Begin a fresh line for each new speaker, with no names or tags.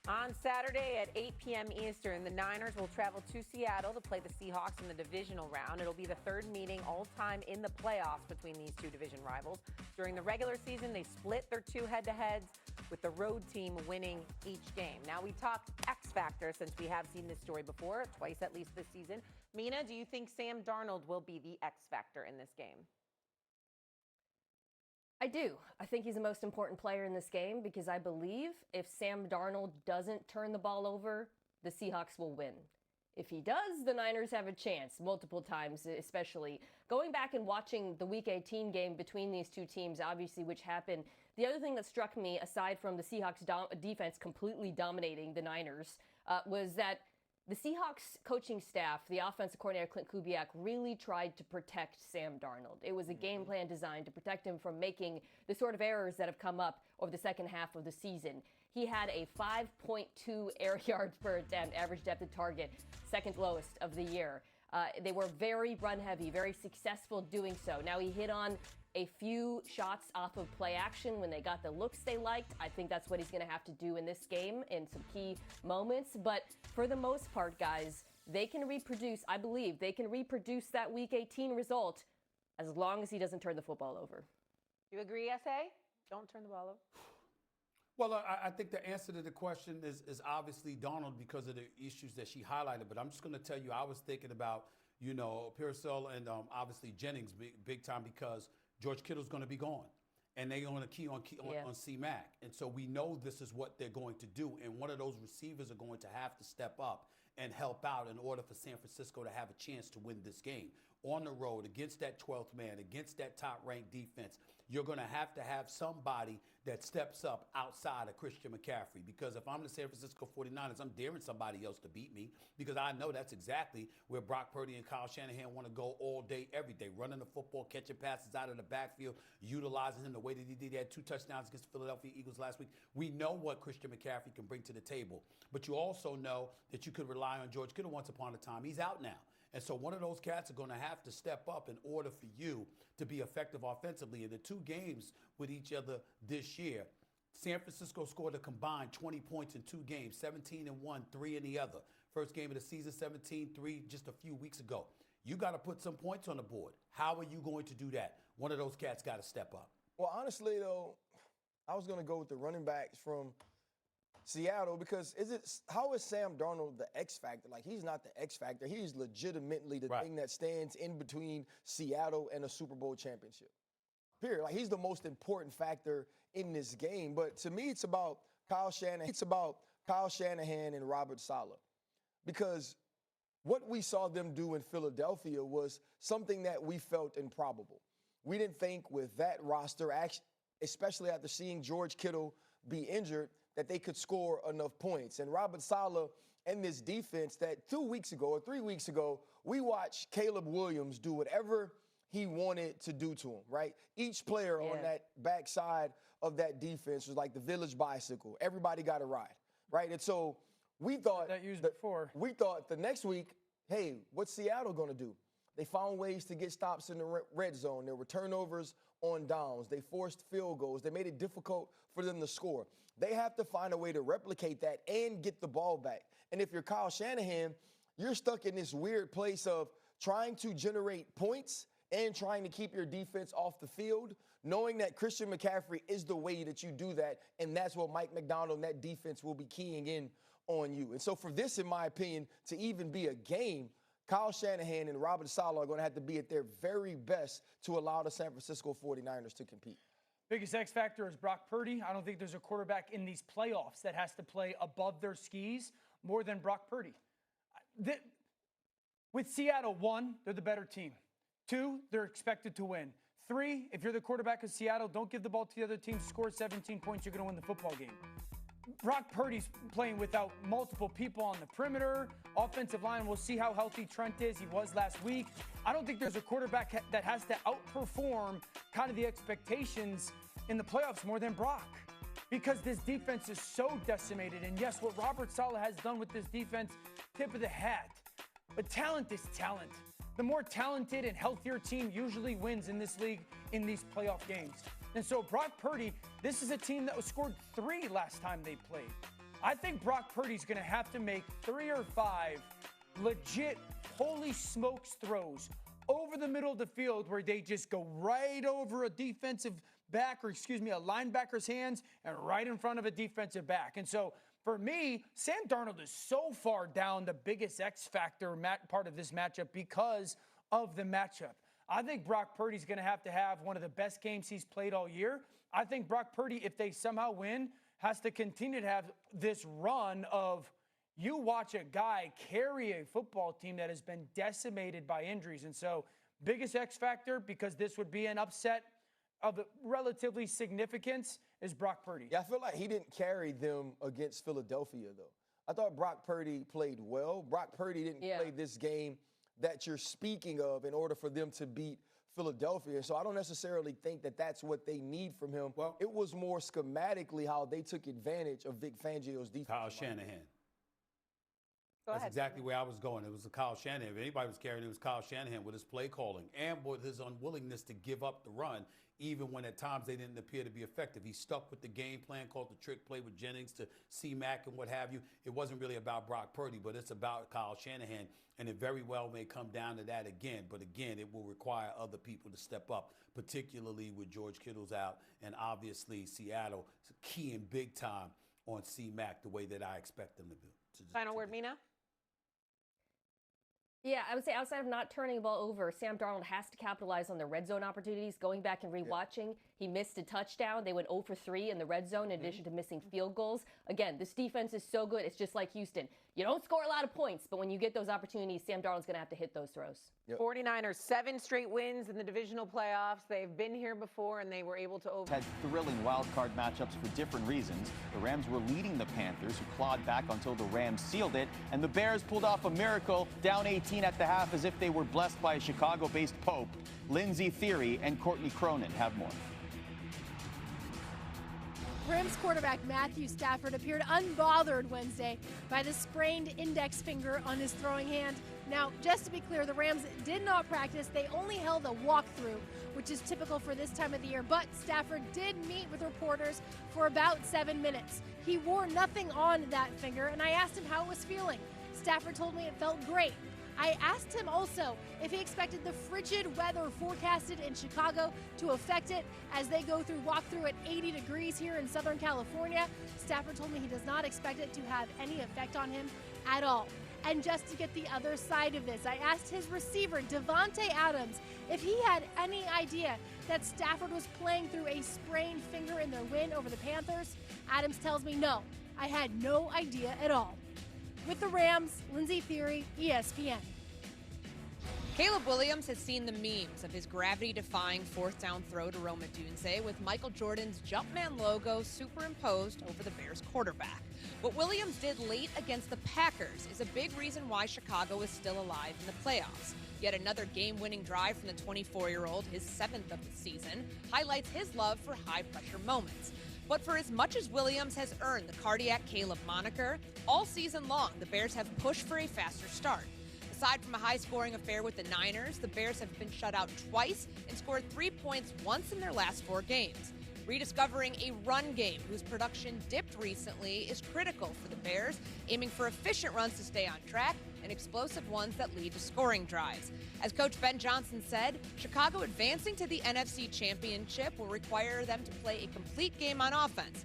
On Saturday at 8 p.m. Eastern, the Niners will travel to Seattle to play the Seahawks in the divisional round. It'll be the third meeting all-time in the playoffs between these two division rivals. During the regular season, they split their two head-to-heads, with the road team winning each game. Now, we talked X Factor since we have seen this story before, twice at least this season. Mina, do you think Sam Darnold will be the X Factor in this game?
I do. I think he's the most important player in this game because I believe if Sam Darnold doesn't turn the ball over, the Seahawks will win. If he does, the Niners have a chance multiple times, especially. Going back and watching the Week 18 game between these two teams, obviously, which happened, the other thing that struck me, aside from the Seahawks defense completely dominating the Niners, was that the Seahawks coaching staff, the offensive coordinator Clint Kubiak, really tried to protect Sam Darnold. It was a game plan designed to protect him from making the sort of errors that have come up over the second half of the season. He had a 5.2 air yards per attempt, average depth of target, second lowest of the year. They were very run heavy, very successful doing so. Now he hit on a few shots off of play action when they got the looks they liked. I think that's what he's going to have to do in this game in some key moments. But for the most part, guys, they can reproduce, I believe, they can reproduce that Week 18 result as long as he doesn't turn the football over.
You agree, S.A.? Don't turn the ball over.
Well, I think the answer to the question is obviously Darnold because of the issues that she highlighted. But I'm just going to tell you, I was thinking about, Pearsall and obviously Jennings big time because George Kittle's going to be gone. And they're going to key on C-Mac. And so we know this is what they're going to do. And one of those receivers are going to have to step up and help out in order for San Francisco to have a chance to win this game. On the road, against that 12th man, against that top-ranked defense, you're going to have somebody that steps up outside of Christian McCaffrey. Because if I'm the San Francisco 49ers, I'm daring somebody else to beat me because I know that's exactly where Brock Purdy and Kyle Shanahan want to go all day, every day, running the football, catching passes out of the backfield, utilizing him the way that he did. He had 2 touchdowns against the Philadelphia Eagles last week. We know what Christian McCaffrey can bring to the table. But you also know that you could rely on George Kittle once upon a time. He's out now. And so one of those cats are going to have to step up in order for you to be effective offensively. In the 2 games with each other this year, San Francisco scored a combined 20 points in 2 games, 17 in one, 3 in the other. First game of the season, 17-3 just a few weeks ago. You got to put some points on the board. How are you going to do that? One of those cats got to step up.
Well, honestly, though, I was going to go with the running backs from Seattle because how is Sam Darnold the X factor? Like, he's not the X factor. He's legitimately the thing that stands in between Seattle and a Super Bowl championship. Period. Like, he's the most important factor in this game. But to me, it's about Kyle Shanahan. It's about Kyle Shanahan and Robert Saleh. Because what we saw them do in Philadelphia was something that we felt improbable. We didn't think with that roster, especially after seeing George Kittle be injured, that they could score enough points. And Robert Saleh and this defense that 2 weeks ago or 3 weeks ago, we watched Caleb Williams do whatever he wanted to do to him, right? Each player on that backside of that defense was like the village bicycle. Everybody got a ride, right? And so we thought we thought the next week, hey, what's Seattle going to do? They found ways to get stops in the red zone. There were turnovers on downs. They forced field goals. They made it difficult for them to score. They have to find a way to replicate that and get the ball back. And if you're Kyle Shanahan, you're stuck in this weird place of trying to generate points and trying to keep your defense off the field, knowing that Christian McCaffrey is the way that you do that, and that's what Mike McDonald and that defense will be keying in on you. And so for this, in my opinion, to even be a game, Kyle Shanahan and Robert Saleh are going to have to be at their very best to allow the San Francisco 49ers to compete.
Biggest X factor is Brock Purdy. I don't think there's a quarterback in these playoffs that has to play above their skis more than Brock Purdy. With Seattle, 1, they're the better team. 2, they're expected to win. 3, if you're the quarterback of Seattle, don't give the ball to the other team. Score 17 points, you're going to win the football game. Brock Purdy's playing without multiple people on the perimeter. Offensive line, we'll see how healthy Trent is. He was last week. I don't think there's a quarterback that has to outperform kind of the expectations in the playoffs more than Brock, because this defense is so decimated. And yes, what Robert Saleh has done with this defense, tip of the hat. But talent is talent. The more talented and healthier team usually wins in this league in these playoff games. And so Brock Purdy, this is a team that was scored 3 last time they played. I think Brock Purdy's going to have to make 3 or 5 legit, holy smokes throws over the middle of the field where they just go right over a defensive back, or a linebacker's hands and right in front of a defensive back. And so for me, Sam Darnold is so far down the biggest X factor part of this matchup because of the matchup. I think Brock Purdy's going to have one of the best games he's played all year. I think Brock Purdy, if they somehow win, has to continue to have this run of you watch a guy carry a football team that has been decimated by injuries. And so biggest X factor, because this would be an upset of relatively significance, is Brock Purdy.
Yeah, I feel like he didn't carry them against Philadelphia, though. I thought Brock Purdy played well. Brock Purdy didn't play this game that you're speaking of in order for them to beat Philadelphia. So I don't necessarily think that that's what they need from him. Well, it was more schematically how they took advantage of Vic Fangio's defense.
Kyle Shanahan.
That's
exactly where I was going. It was a Kyle Shanahan. If anybody was carrying, it was Kyle Shanahan with his play calling and with his unwillingness to give up the run, even when at times they didn't appear to be effective. He stuck with the game plan, called the trick play with Jennings to C-Mac and what have you. It wasn't really about Brock Purdy, but it's about Kyle Shanahan, and it very well may come down to that again. But again, it will require other people to step up, particularly with George Kittle's out, and obviously Seattle keying big time on C-Mac the way that I expect them to do.
Final word, Mina?
Yeah, I would say outside of not turning the ball over, Sam Darnold has to capitalize on the red zone opportunities. Going back and rewatching, he missed a touchdown. They went 0 for 3 in the red zone in addition to missing field goals. Again, this defense is so good. It's just like Houston. You don't score a lot of points, but when you get those opportunities, Sam Darnold's going to have to hit those throws.
49ers, 7 straight wins in the divisional playoffs. They've been here before, and they were able to
Had thrilling wild card matchups for different reasons. The Rams were leading the Panthers, who clawed back until the Rams sealed it, and the Bears pulled off a miracle, down 18 at the half as if they were blessed by a Chicago-based pope. Lindsey Theory and Courtney Cronin have more.
Rams quarterback Matthew Stafford appeared unbothered Wednesday by the sprained index finger on his throwing hand. Now, just to be clear, the Rams did not practice. They only held a walkthrough, which is typical for this time of the year. But Stafford did meet with reporters for about 7 minutes. He wore nothing on that finger, and I asked him how it was feeling. Stafford told me it felt great. I asked him also if he expected the frigid weather forecasted in Chicago to affect it as they go through walkthrough at 80 degrees here in Southern California. Stafford told me he does not expect it to have any effect on him at all. And just to get the other side of this, I asked his receiver, Devontae Adams, if he had any idea that Stafford was playing through a sprained finger in their win over the Panthers. Adams tells me, no, I had no idea at all. With the Rams, Lindsey Theory, ESPN.
Caleb Williams has seen the memes of his gravity-defying fourth down throw to Rome Odunze with Michael Jordan's Jumpman logo superimposed over the Bears quarterback. What Williams did late against the Packers is a big reason why Chicago is still alive in the playoffs. Yet another game-winning drive from the 24-year-old, his 7th of the season, highlights his love for high-pressure moments. But for as much as Williams has earned the Cardiac Caleb moniker, all season long the Bears have pushed for a faster start. Aside from a high-scoring affair with the Niners, the Bears have been shut out twice and scored 3 points once in their last 4 games. Rediscovering a run game whose production dipped recently is critical for the Bears, aiming for efficient runs to stay on track and explosive ones that lead to scoring drives. As Coach Ben Johnson said, Chicago advancing to the NFC Championship will require them to play a complete game on offense,